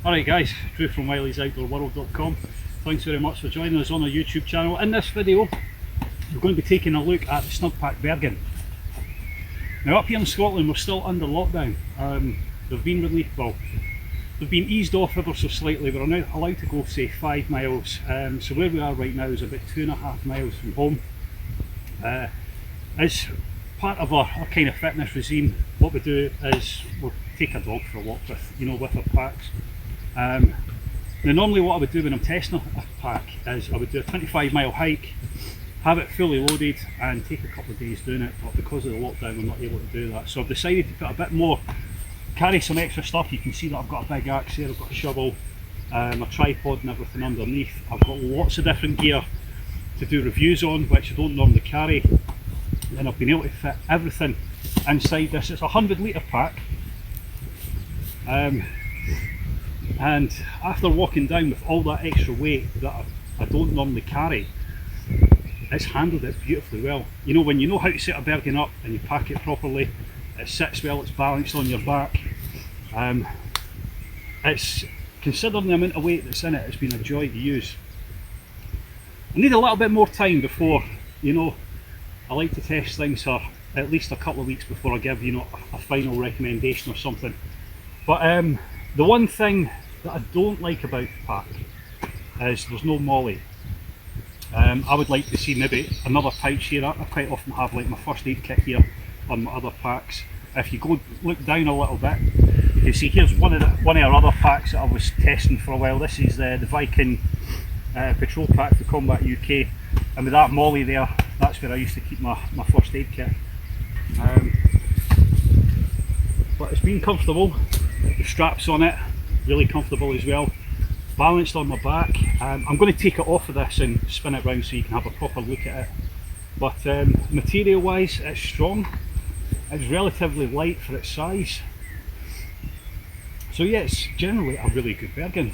Alright guys, Drew from WyliesOutdoorWorld.com. Thanks very much for joining us on our YouTube channel. In this video we're going to be taking a look at the Snugpak Bergen. Now up here in Scotland we're still under lockdown. They've been eased off ever so slightly. We're now allowed to go say 5 miles. So where we are right now is about 2.5 miles from home. As part of our kind of fitness regime, what we do is we'll take a dog for a walk with our packs. Now normally what I would do when I'm testing a pack is I would do a 25-mile hike, have it fully loaded and take a couple of days doing it, but because of the lockdown we're not able to do that. So I've decided to put a bit more, carry some extra stuff. You can see that I've got a big axe here, I've got a shovel, my tripod and everything underneath. I've got lots of different gear to do reviews on, which I don't normally carry. And I've been able to fit everything inside this. It's a 100-litre pack. And after walking down with all that extra weight that I don't normally carry, it's handled it beautifully well. You know, when you know how to set a Bergen up and you pack it properly, it sits well, it's balanced on your back. It's, considering the amount of weight that's in it, it's been a joy to use. I need a little bit more time before, you know, I like to test things for at least a couple of weeks before I give, you know, a final recommendation or something. But the one thing that I don't like about the pack is there's no molly. I would like to see maybe another pouch here. I quite often have like my first aid kit here on my other packs. If you go look down a little bit, you can see here's one of our other packs that I was testing for a while. This is the Viking Patrol Pack for Combat UK, and with that molly there, that's where I used to keep my first aid kit. But it's been comfortable. The straps on it, really comfortable as well. Balanced on my back. I'm going to take it off of this and spin it round so you can have a proper look at it. But material wise, it's strong. It's relatively light for its size. So yeah, it's generally a really good Bergen.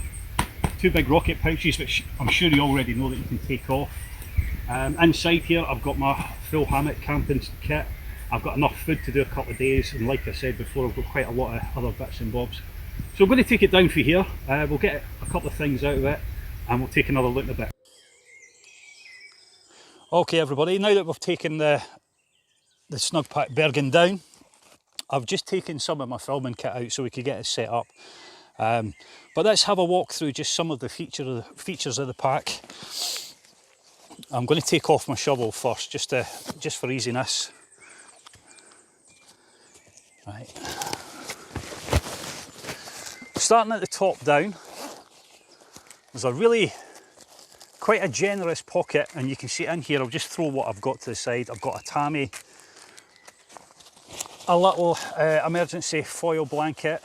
2 big rocket pouches, which I'm sure you already know that you can take off. Inside here I've got my full hammock camping kit. I've got enough food to do a couple of days, and like I said before, I've got quite a lot of other bits and bobs. So I'm going to take it down for here. We'll get a couple of things out of it and we'll take another look in a bit. Okay everybody, now that we've taken the Snugpak Bergen down, I've just taken some of my filming kit out so we could get it set up. But let's have a walk through just some of the features of the pack. I'm going to take off my shovel first, just for easiness. Right. Starting at the top down, there's a really quite a generous pocket, and you can see in here, I'll just throw what I've got to the side. I've got a tammy, a little emergency foil blanket,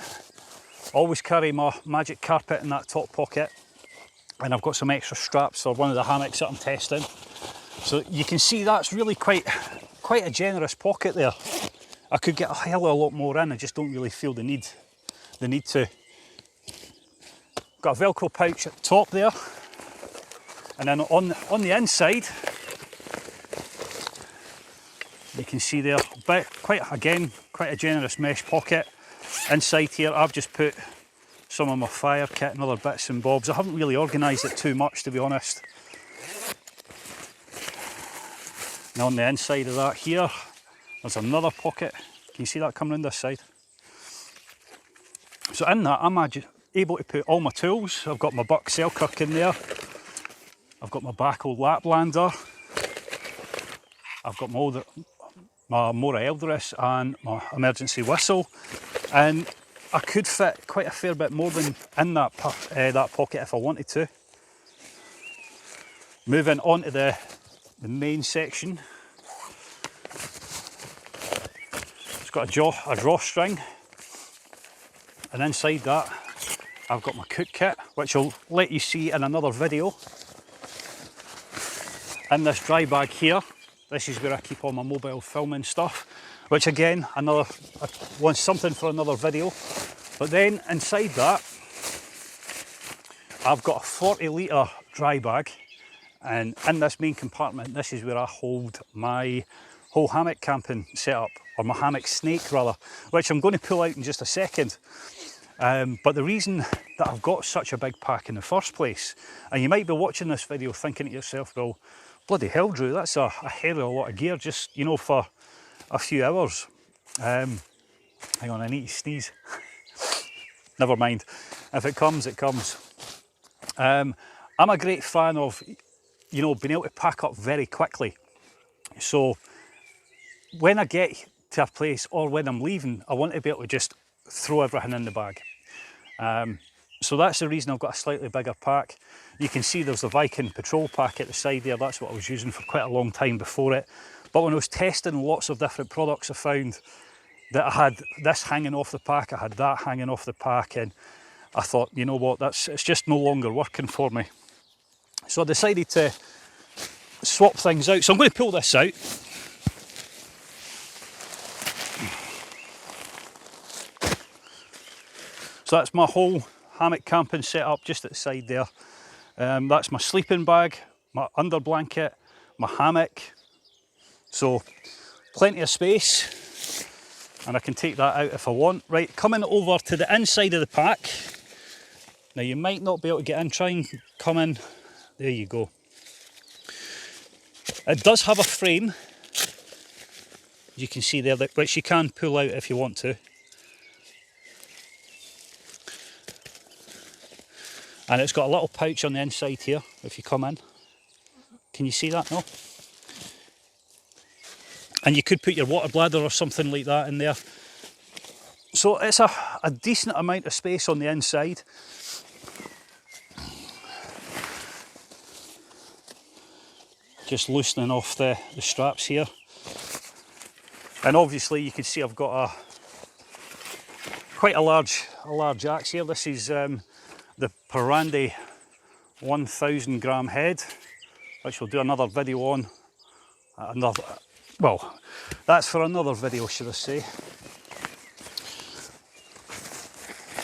always carry my magic carpet in that top pocket, and I've got some extra straps for one of the hammocks that I'm testing. So you can see that's really quite a generous pocket there. I could get a hell of a lot more in, I just don't really feel the need to. Got a Velcro pouch at the top there, and then on the inside you can see there, quite a generous mesh pocket. Inside here I've just put some of my fire kit and other bits and bobs. I haven't really organised it too much, to be honest. And on the inside of that here, there's another pocket. Can you see that coming around this side? So in that I'm able to put all my tools. I've got my buck Selkirk in there. I've got my Bacco Laplander. I've got my Mora Eldris and my emergency whistle. And I could fit quite a fair bit more than in that pocket if I wanted to. Moving on to the main section. It's got a drawstring, and inside that I've got my cook kit, which I'll let you see in another video. In this dry bag here, this is where I keep all my mobile filming stuff, which again, I want something for another video. But then inside that, I've got a 40-litre dry bag, and in this main compartment, this is where I hold my whole hammock camping setup, or my hammock snake rather, which I'm going to pull out in just a second. But the reason that I've got such a big pack in the first place. And you might be watching this video thinking to yourself, well, bloody hell, Drew, that's a hell of a lot of gear just, you know, for a few hours. Hang on, I need to sneeze. Never mind. If it comes, it comes. I'm a great fan of, you know, being able to pack up very quickly. So when I get to a place or when I'm leaving, I want to be able to just throw everything in the bag. So that's the reason I've got a slightly bigger pack. You can see there's the Viking Patrol pack at the side there. That's what I was using for quite a long time before it. But when I was testing lots of different products, I found that I had this hanging off the pack, I had that hanging off the pack, and I thought, you know what, it's just no longer working for me. So I decided to swap things out. So I'm going to pull this out. So that's my whole hammock camping setup just at the side there. That's my sleeping bag, my under blanket, my hammock. So plenty of space, and I can take that out if I want. Right, coming over to the inside of the pack. Now you might not be able to get in, try and come in. There you go. It does have a frame, you can see there, which you can pull out if you want to. And it's got a little pouch on the inside here, if you come in. Can you see that? No? And you could put your water bladder or something like that in there. So it's a decent amount of space on the inside. Just loosening off the straps here. And obviously you can see I've got quite a large axe here. This is the Pearson 1000 gram head, which we'll do another video on. Well, that's for another video, should I say.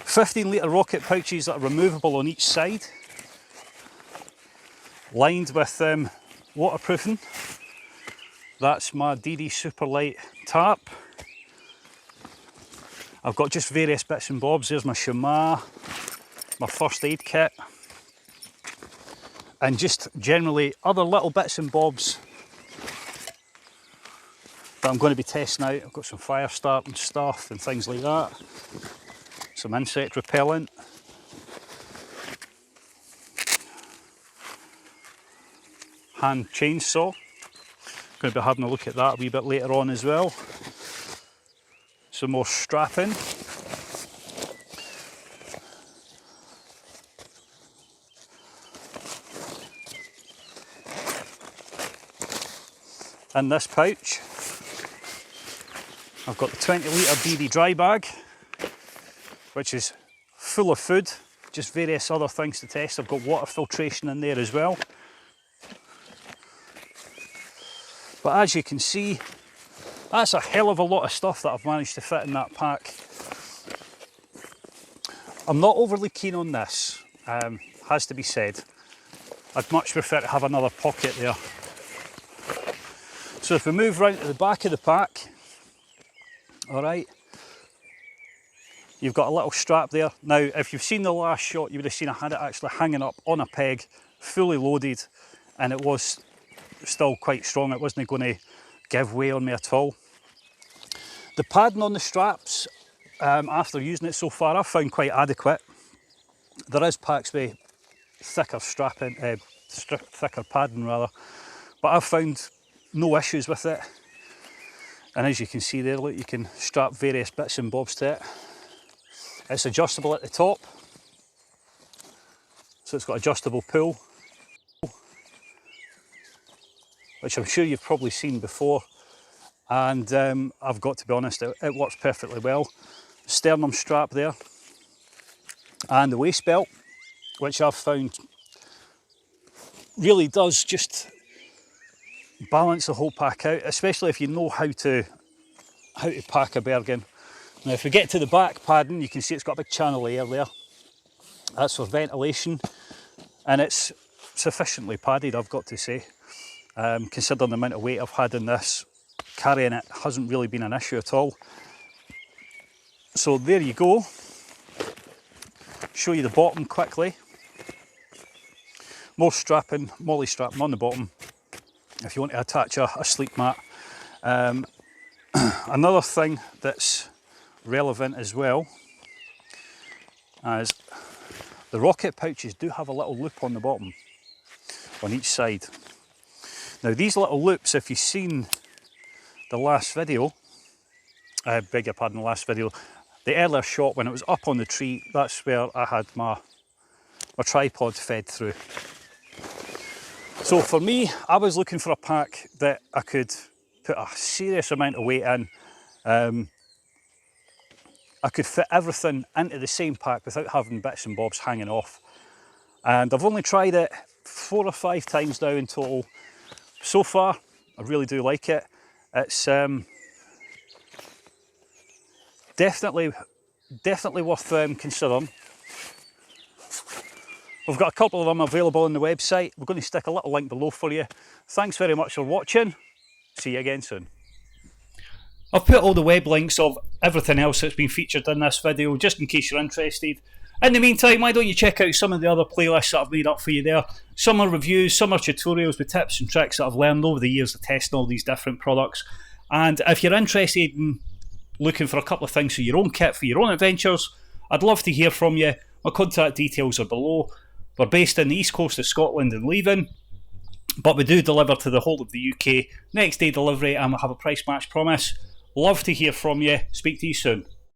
15 litre rocket pouches that are removable on each side, lined with waterproofing. That's my DD Superlight tarp. I've got just various bits and bobs. There's my shema, my first aid kit, and just generally other little bits and bobs that I'm going to be testing out. I've got some fire starting stuff and things like that, some insect repellent, hand chainsaw. Going to be having a look at that a wee bit later on as well. Some more strapping. In this pouch, I've got the 20 litre BB dry bag, which is full of food, just various other things to test. I've got water filtration in there as well. But as you can see, that's a hell of a lot of stuff that I've managed to fit in that pack. I'm not overly keen on this, has to be said. I'd much prefer to have another pocket there. So if we move round to the back of the pack, all right, you've got a little strap there. Now, if you've seen the last shot, you would have seen I had it actually hanging up on a peg, fully loaded, and it was still quite strong. It wasn't going to give way on me at all. The padding on the straps, after using it so far, I've found quite adequate. There is packs with thicker strapping, thicker padding rather, but I've found no issues with it. And as you can see there, look, you can strap various bits and bobs to it. It's adjustable at the top, so it's got adjustable pull, which I'm sure you've probably seen before. And I've got to be honest, it works perfectly well. Sternum strap there, and the waist belt, which I've found really does just balance the whole pack out, especially if you know how to pack a Bergen. Now if we get to the back padding, you can see it's got a big channel air there. That's for ventilation, and it's sufficiently padded, I've got to say. Considering the amount of weight I've had in this, carrying it hasn't really been an issue at all. So there you go. show you the bottom quickly. More strapping, molly strapping on the bottom if you want to attach a sleep mat. Another thing that's relevant as well as the rocket pouches do have a little loop on the bottom on each side. Now these little loops, if you've seen the last video, beg your pardon, the last video, the earlier shot when it was up on the tree, that's where I had my tripod fed through. So for me, I was looking for a pack that I could put a serious amount of weight in. I could fit everything into the same pack without having bits and bobs hanging off. And I've only tried it 4 or 5 times now in total. So far, I really do like it. It's definitely worth considering. We've got a couple of them available on the website. We're going to stick a little link below for you. Thanks very much for watching. See you again soon. I've put all the web links of everything else that's been featured in this video, just in case you're interested. In the meantime, why don't you check out some of the other playlists that I've made up for you there. Some are reviews, some are tutorials with tips and tricks that I've learned over the years of testing all these different products. And if you're interested in looking for a couple of things for your own kit, for your own adventures, I'd love to hear from you. My contact details are below. We're based in the east coast of Scotland in Leven, but we do deliver to the whole of the UK, next day delivery, and we have a price match promise. Love to hear from you. Speak to you soon.